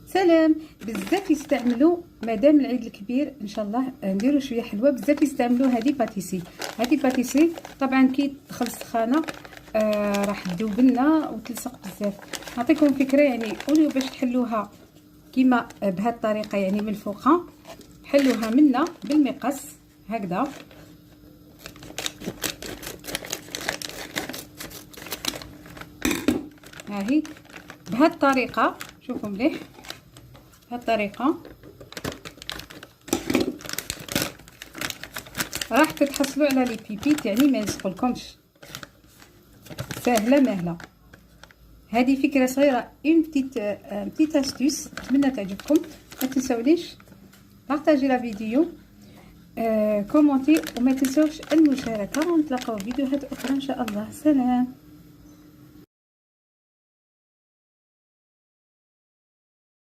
سلام. بزاف يستعملوا مادام العيد الكبير ان شاء الله نديروا شويه حلوه، بزاف يستعملوا هذه باتيسي. طبعا كي تدخل السخانه راح تذوب لنا وتلصق بزاف. نعطيكم فكره، يعني قولوا باش تحلوها كيما بهذه الطريقه، يعني من الفوق حلوها منا بالمقص هكذا. هاهي بهذه الطريقه، شوفوا مليح بهذه الطريقه راح تتحصلوا على لي بيبيت، يعني ما يلصقولكمش. سهله مهله. هذه فكره صغيره، اون بتيت استوس، نتمنى تعجبكم. ما تنساونيش بارطاجي لا فيديو، كومونتي، وما تنسوش المشاركه، ونتلاقاو في فيديوهات اخرى ان شاء الله. سلام.